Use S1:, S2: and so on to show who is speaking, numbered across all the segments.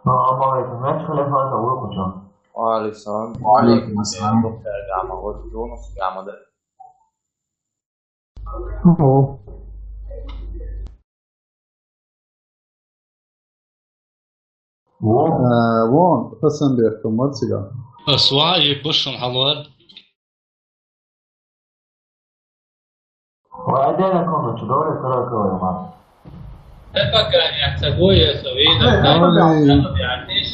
S1: Assalamualaikum, men telefon da vurmayacağım.
S2: Aleykümselam.
S3: Aleyküm selam.
S2: Doktor Gama, o nasıl Gama'da?
S4: O.
S3: Вон, Хасанбек, мальчика.
S5: Aswaji bushun halwar.
S1: وأدانا كنا تدور تراك يا مان.
S6: فكر أن يحسبوه يسوينا يعنيش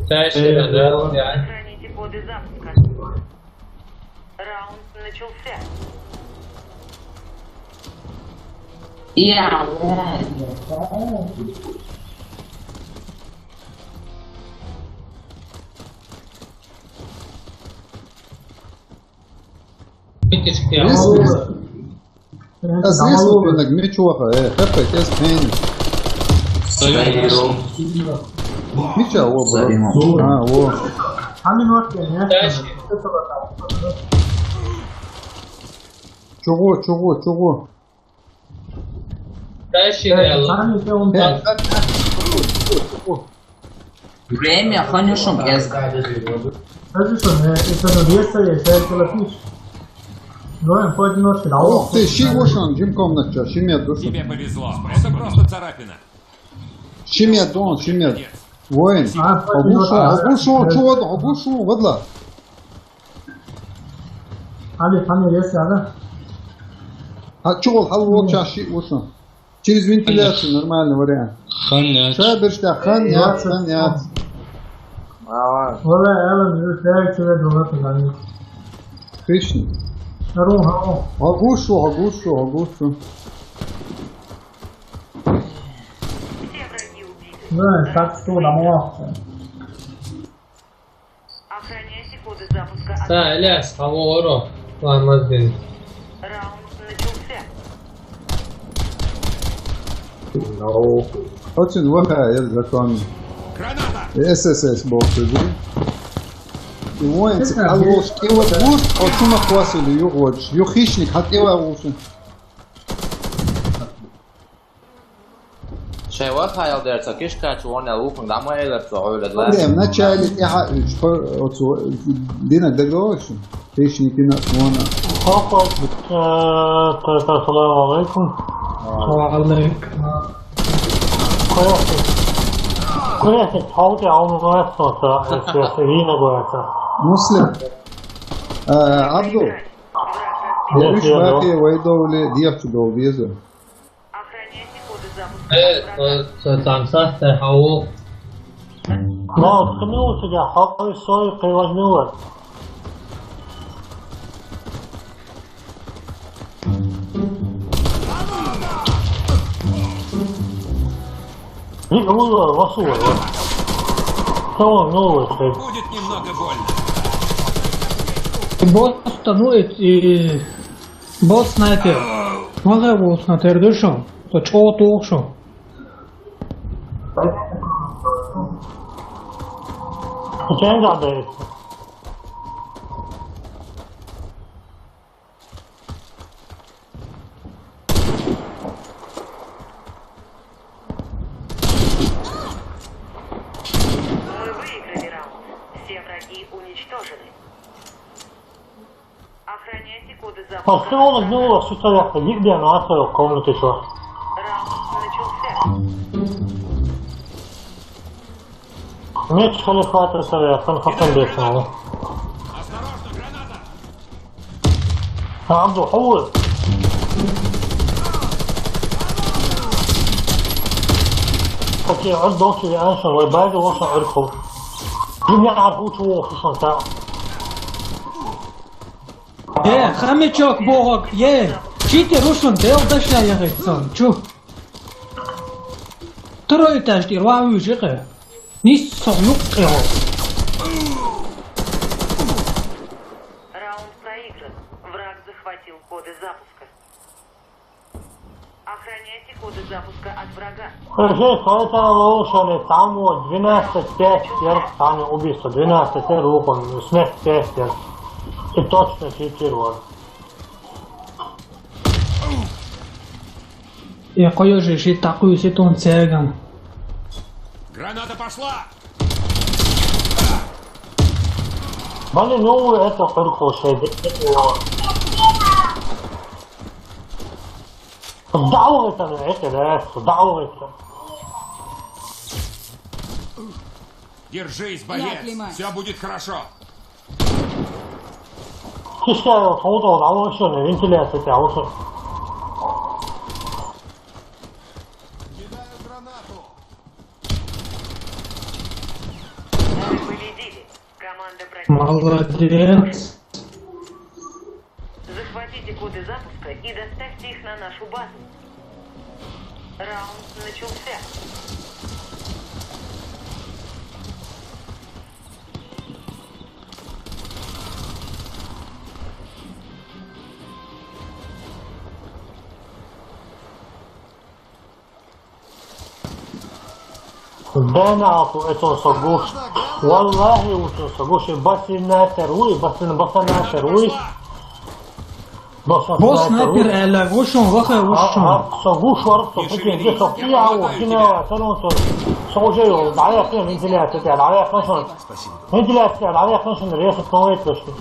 S6: تاشر هذا يعني
S7: Сохраните коды запуска. Раунд начался.
S6: بتشكي
S3: Известно, انك ميتشوخة خفك اسمين ميتشا هو برو هو
S4: عامل وقت يعني
S6: تاشر
S3: чего
S6: تاشر يلا
S4: عامل كده وانت
S8: Время, конечно, без.
S4: Разрешен, это надеется, если это латиш. Говорим, по одиночке, да,
S3: Ох ты, щигушан, Джим комнатча, щимет душу.
S9: Тебе повезло. Это просто царапина.
S3: Щимет дон, щимет. Воин, обушу, водла.
S4: Али, если она.
S3: А чего, халвок чаши ушан. Через вентиляцию нормальный вариант.
S5: Khanyaç.
S3: Шабершта, ханят.
S4: Вала, Эллен, я тебе думаю, что они.
S3: Хищник.
S4: Хару.
S3: Агушу.
S7: Все враги убиты.
S4: Да, так что, домой.
S7: Охраняйте коды запуска.
S6: تا إلياس حواره ومدن
S7: Раунд начался.
S3: Очень выхает закон.
S9: Граната!
S3: ССС бог прибыл. И воин, алош, и вот густ, от шума хвасили, ю хищник, хотела уши.
S2: Şey var hayal derse keşke çuvalına ukun Gama eğlerse öyle
S3: Да, в начале Дина договоришься. Хищники на вона.
S4: السلام عليكم. وعليكم. كنت تحاولي عمرها سيرين قواتها.
S3: مسلم. عبدو. مش باقي ويدولي ديفتو دول بيزو.
S7: Охраняйте коды запуска.
S6: إيه تامسح تحوو
S4: لا تخنوه تجاه حاول السويق وجنوه. هو وصول هو نور
S9: Будет немного больно.
S10: Бот становится и бот снайпер. Мага бот снайпер душом. То чего толкшо?
S4: Чем гадает?
S7: Мы выиграли раунд. Все враги уничтожены. Охраняйте коды запуска.
S4: Посылал гнуло что-то где на свою комнату что.
S7: Раунд начался.
S4: Меч халифата совет, он хотел бешеного.
S9: Осторожно, граната!
S4: عبدو حول. اوكي عد اوكي انشر ويبعد وصل عرفوا. جميع عرفوا شو خصوصا تاع.
S10: Хамичок бог, чите рушун дел дашла ягитсан. Чу. Второй этаж дирваю жига. Нис согнук его.
S7: Раунд проигран. Враг захватил коды запуска. Охраняйте коды запуска от врага.
S4: Хорошо, это лучше там вот 12-5 первых станет убийство. 12 руком, смерть 5 первых. И точно читировал.
S10: Я кое-что еще такую ситуацию.
S9: Граната пошла!
S4: Блин, ну это только шесть. Вдалывайся на это, да, вдалывайся.
S9: Держись, боец! Все будет хорошо!
S4: Кишка, кого-то вдалывайся на вентиляцию, тебя уже.
S9: Кидаю гранату!
S7: Вы победили. Команда противника.
S10: Молодец.
S7: Захватите коды запуска и доставьте их на нашу базу. Раунд начался.
S4: Да нахуй, это согуш. Валлахи учил согуш. Басинатер, уй, басинатер, уй.
S10: Босс снайпер эла, вошон, вахай вошон.
S4: Согуш, варто, прикинь, где софтияу, кинева, сорунсо. Согужею, дарья кем вентиляция, дарья коншон. Вентиляция, дарья коншон, резко становится, что.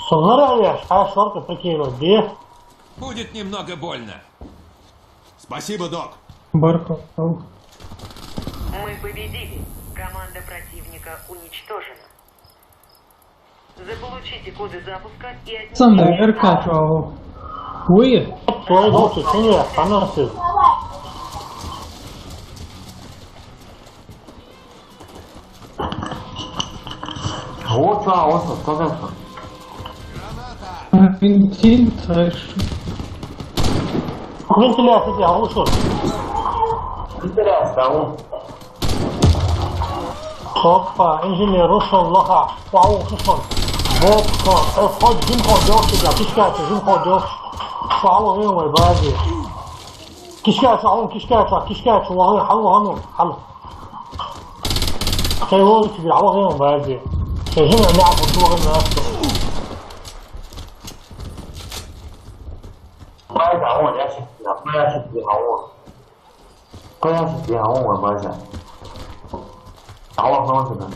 S4: Сонара, а шорка прикинул, где?
S9: Будет немного больно. Спасибо, док.
S10: Барко.
S7: Мы победили. Команда противника уничтожена. Заполучите коды запуска и отнесите
S10: Сандер,
S7: их на
S10: эрка, чао. Уй.
S4: Твой дочь, синяя, фанасы.
S1: Вот что, вот что, сказать.
S10: Винтин, трэш.
S4: Вентиляция, тебя лучше.
S1: Интересно, он.
S4: Опа, инженер, рушон, лоха. Вау, рушон. Вот, вход, жимхо, дёшь, тебя, кишкача, жимхо, дёшь. Вау, вимой, бази. Кишкача, он кишкача, вау, халу. Кайвол тебе, вау, вимой, бази. Кайжина, мяпу, туган, мяпу.
S1: 不要讲我家去死啊！不要去死好我，不要去死好我，不要讲。打我方式呢？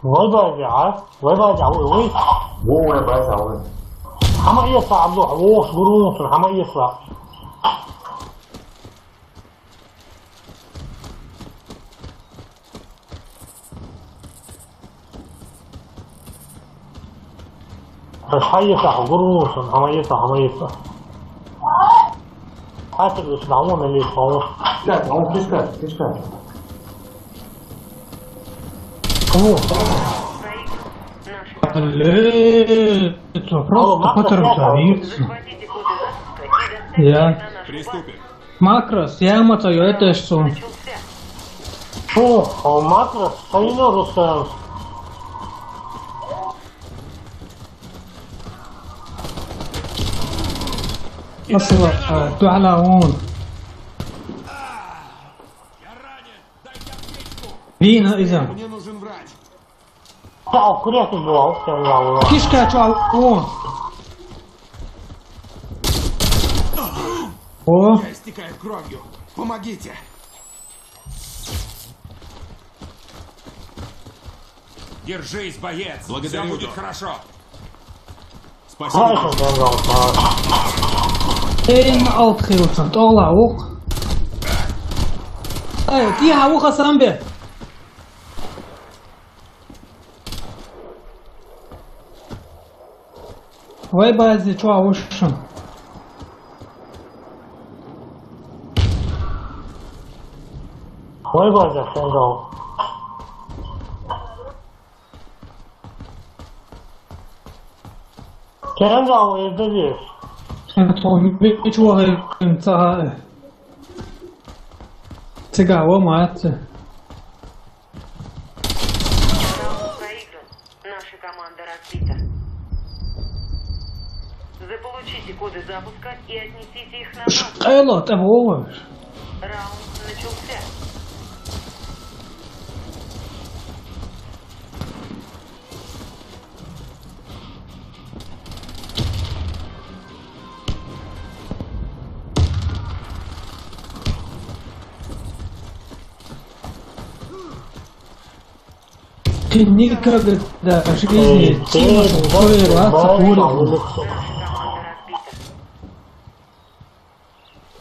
S4: 我不讲，喂。
S1: 我也不要讲我。
S4: 什么意思啊？我是不是什么意思啊？ 啥意思啊？我不是什么意思？他这个是让我们的头。
S1: 干啥？我不干。
S10: Ле, это просто поторопиться.
S7: Захватите коды запуска и доставьте
S10: Я.
S7: их на нашу базу.
S9: Приступим.
S10: Макрос, я мотаю, это что?
S7: Начался.
S4: О, макрос, сайно русская.
S10: أصلا تعلمون
S9: Я ранен! Дайте аптечку!
S10: هنا إذا
S9: Мне нужен врач!
S4: Да, курятник был, сказал.
S10: كيشكا تعلمون О,
S9: Я истекаю кровью! Помогите! Держись, боец! Благодарю, все будет хорошо! Спасибо!
S4: Знаешь, сказал.
S10: إن أدخل تطلع وق أي كيها وق سامبي وين بازي شو وشن
S4: Ой, база, сказал. Сказал, и здесь.
S10: شو غير انت تقاوى مات
S7: Раунд проигран. Наша команда разбита. Заполучите коды запуска и отнесите их на базу.
S10: قيلة تبغوش
S7: Раунд начался.
S10: Ты никогда в жизни Тимошу условия вас уровня.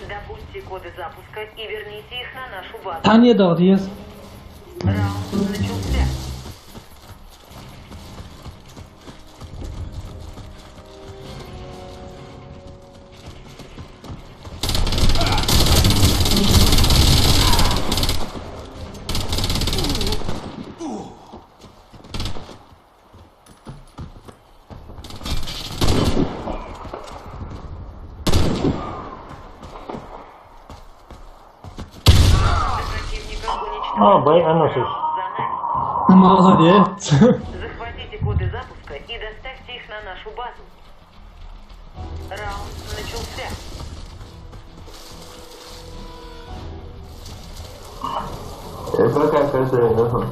S7: Добудьте коды запуска и верните их на нашу базу.
S10: Та не дал есть.
S7: Раунд начался.
S4: А, Б-11.
S10: Молодец.
S7: Захватите коды запуска и доставьте их на нашу базу. Раунд начался.
S1: Это какая-то это.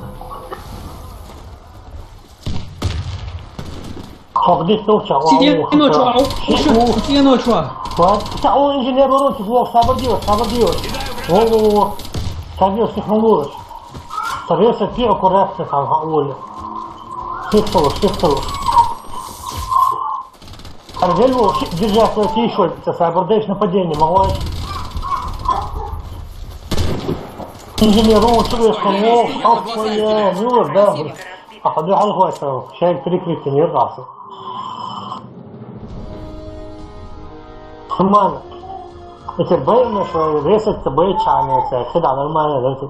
S4: Хобдит толча.
S10: Сидел ночью, сидел ночью.
S4: Он инженер уронки, сабр делать. Во. Сабир технология. Сабирся пиво коррекция там, Оля. Шифтолу. Арзельву держать свой тишот, сабр даешь нападение, малой. Инженер уронки, охуя, мило, да. А ходи алгойся, шайк перекрытие, не рдался. Нормально. Эти бейны, что весят бейчами, это всегда нормально, да?